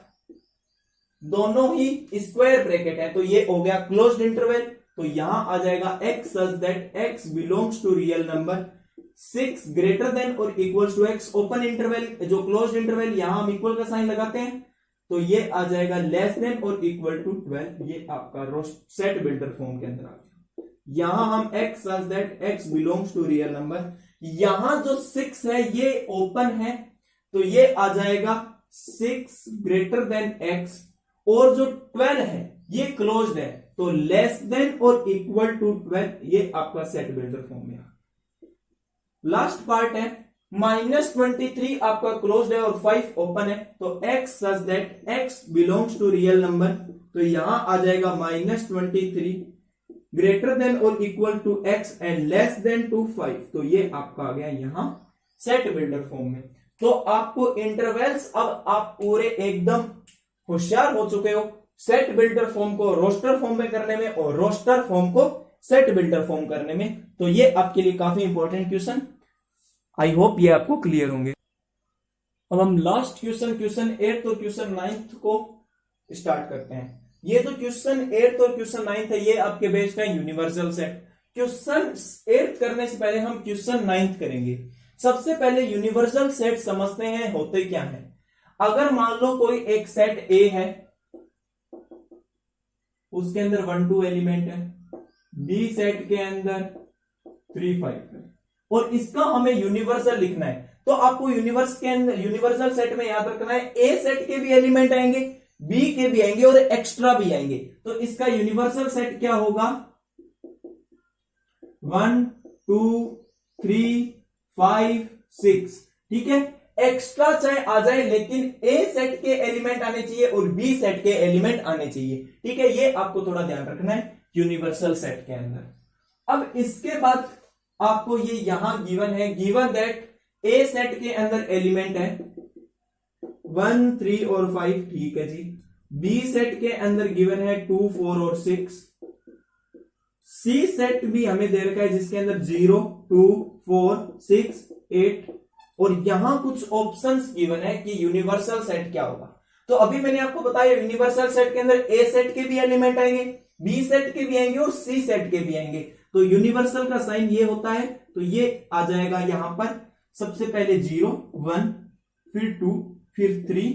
दोनों ही स्क्वायर ब्रैकेट है, तो ये हो गया क्लोज्ड इंटरवल, तो यहां आ जाएगा x such that x belongs to real number, 6 greater than और equals to x, open interval जो क्लोज्ड इंटरवल यहां हम इक्वल का साइन लगाते हैं, तो ये आ जाएगा लेस देन और इक्वल टू 12, ये आपका सेट बिल्डर फॉर्म के अंदर आ गया। यहां हम x such that x belongs to real number, यहां जो 6 है ये ओपन है, तो ये आ जाएगा 6 ग्रेटर देन x, और जो 12 है ये क्लोज्ड है, तो लेस देन और इक्वल टू 12, ये आपका सेट बिल्डर फॉर्म में। लास्ट पार्ट है -23 आपका क्लोज्ड है और 5 ओपन है, तो x such that x belongs to real number, तो यहां आ जाएगा -23 ग्रेटर देन और equal to x and less than to 5, तो ये आपका आ गया यहां सेट बिल्डर फॉर्म में। तो आपको इंटरवल्स, अब आप पूरे एकदम होशियार हो चुके हो सेट बिल्डर फॉर्म को रोस्टर फॉर्म में करने में और रोस्टर फॉर्म को सेट बिल्डर फॉर्म करने में, तो ये आपके लिए काफी इंपॉर्टेंट क्वेश्चन, आई होप ये आपको क्लियर होंगे। अब हम लास्ट क्वेश्चन 8th और क्वेश्चन 9th को स्टार्ट करते हैं। ये जो क्वेश्चन 8th और क्वेश्चन 9th है ये आपके बेस्ड है यूनिवर्सल सेट। क्वेश्चन 8th करने से पहले हम क्वेश्चन 9th करेंगे। सबसे पहले यूनिवर्सल सेट समझते हैं होते क्या है। अगर मान लो कोई एक सेट ए है, उसके अंदर 1 2 एलिमेंट है, बी सेट के अंदर 3 5 है और इसका हमें यूनिवर्सल लिखना है, तो आपको यूनिवर्सल सेट में याद रखना है ए सेट के भी एलिमेंट आएंगे, बी के भी आएंगे और एक्स्ट्रा भी आएंगे, तो इसका यूनिवर्सल सेट क्या होगा 1 2 3 5 6, ठीक है। एक्स्ट्रा चाहे आ जाए लेकिन ए सेट के एलिमेंट आने चाहिए और बी सेट के एलिमेंट आने चाहिए, ठीक है। ये आपको थोड़ा ध्यान रखना है यूनिवर्सल सेट के अंदर। अब इसके बाद आपको ये यहां गिवन है, गिवन दैट ए सेट के अंदर एलिमेंट है 1 3 और 5, ठीक है जी। बी सेट के अंदर गिवन है 2 4 और 6। सी सेट भी हमें दे रखा है जिसके अंदर 0 2 4 6 8 और यहां कुछ ऑप्शंस गिवन है कि यूनिवर्सल सेट क्या होगा। तो अभी मैंने आपको बताया यूनिवर्सल सेट के अंदर ए सेट के भी एलिमेंट आएंगे, बी सेट के भी आएंगे और सी सेट के भी आएंगे, तो यूनिवर्सल का साइन ये होता है, तो ये आ जाएगा यहां पर सबसे पहले 0 1 फिर 2 फिर 3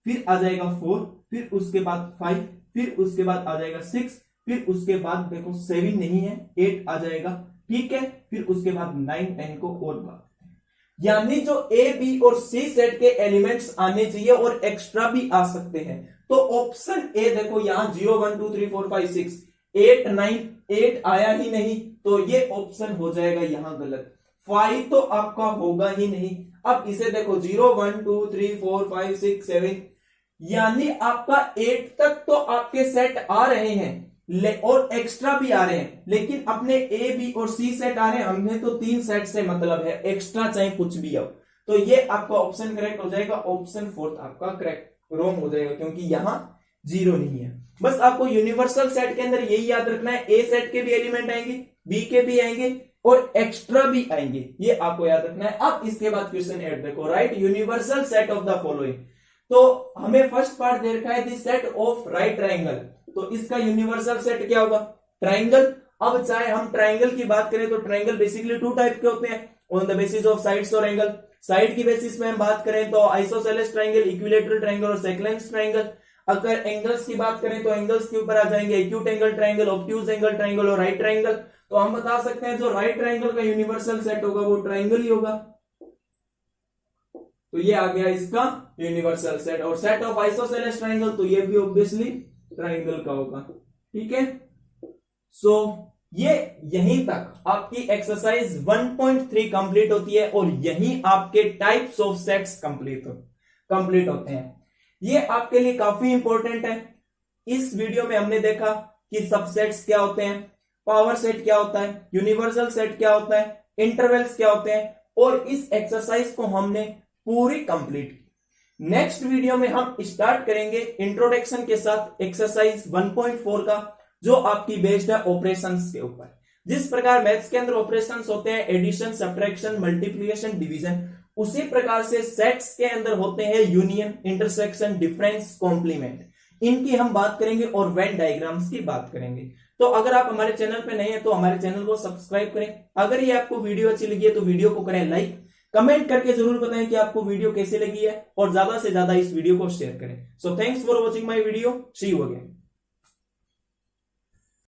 फिर आ जाएगा 4 फिर उसके बाद 5 फिर उसके बाद आ जाएगा 6 फिर उसके बाद देखो 7 नहीं है 8 आ जाएगा, ठीक है। फिर उसके बाद 9 10 को और बात, यानी जो ए बी और सी सेट के एलिमेंट्स आने चाहिए और एक्स्ट्रा भी आ सकते हैं। तो ऑप्शन ए देखो यहां 0 1 2 3 4 5 6 8 9 8 आया ही नहीं, तो ये ऑप्शन हो जाएगा यहां गलत। 5 तो आपका होगा ही नहीं। अब इसे देखो 0 1 2 3 4 5 6 7, यानी आपका 8 तक तो आपके सेट आ रहे हैं और एक्स्ट्रा भी आ रहे हैं, लेकिन अपने ए बी और सी सेट आ रहे हैं, हमें तो 3 सेट से मतलब है, एक्स्ट्रा चाहे कुछ भी हो। तो ये आपका ऑप्शन करेक्ट हो जाएगा, ऑप्शन 4 आपका करेक्ट रॉन्ग हो जाएगा क्योंकि यहां 0 नहीं है। बस आपको यूनिवर्सल सेट के अंदर यही याद रखना है, ए सेट के भी एलिमेंट आएंगे, बी के भी आएंगे और एक्स्ट्रा भी आएंगे, ये आपको याद रखना है। अब इसके बाद क्वेश्चन 8 देखो, right universal set of the following. तो हमें फर्स्ट पार्ट दे रखा है the set of right triangle, तो इसका यूनिवर्सल सेट क्या होगा ट्राइंगल। अब चाहे हम ट्राइंगल की बात करें तो ट्राइंगल बेसिकली 2 टाइप के होते हैं, on the basis of sides और एंगल। साइड की बेसिस में हम बात करें तो आइसोसेलेस ट्राइंगल, इक्विलेटरल ट्राइंगल और सेकलेंस ट्राइंगल। अगर एंगल्स की बात करें तो एंगल्स के ऊपर आ जाएंगे acute angle triangle, obtuse angle triangle और राइट ट्राइंगल। तो हम बता सकते हैं जो राइट ट्राइंगल का यूनिवर्सल सेट होगा वो ट्राइंगल ही होगा, तो ये आ गया इसका यूनिवर्सल सेट। और सेट ऑफ आइसोसेलेस ट्राइंगल, तो ये भी ऑब्वियसली ट्राइंगल का होगा, ठीक है। सो ये यहीं तक आपकी एक्सरसाइज 1.3 कंप्लीट होती है और यहीं आपके टाइप्स ऑफ सेट्स कंप्लीट होते हैं। ये आपके लिए काफी इंपॉर्टेंट है। इस वीडियो में हमने देखा कि सबसेट्स क्या होते हैं, पावर सेट क्या होता है, यूनिवर्सल सेट क्या होता है, इंटरवल्स क्या होते हैं, और इस एक्सरसाइज को हमने पूरी कंप्लीट की। नेक्स्ट वीडियो में हम स्टार्ट करेंगे इंट्रोडक्शन के साथ एक्सरसाइज 1.4 का, जो आपकी बेस्ड है ऑपरेशंस के ऊपर। जिस प्रकार मैथ्स के अंदर ऑपरेशंस होते हैं एडिशन, सब्ट्रैक्शन, मल्टीप्लिकेशन, डिवीजन, उसी प्रकार से सेट्स के अंदर होते हैं यूनियन, इंटरसेक्शन, डिफरेंस, कॉम्प्लीमेंट। इनकी हम बात करेंगे और वेन डायग्राम्स की बात करेंगे। तो अगर आप हमारे चैनल पे नए हैं तो हमारे चैनल को सब्सक्राइब करें। अगर ये आपको वीडियो अच्छी लगी है तो वीडियो को करें लाइक, कमेंट करके जरूर बताएं कि आपको वीडियो कैसे लगी है और ज्यादा से ज्यादा इस वीडियो को शेयर करें। So thanks for watching my video, see you again.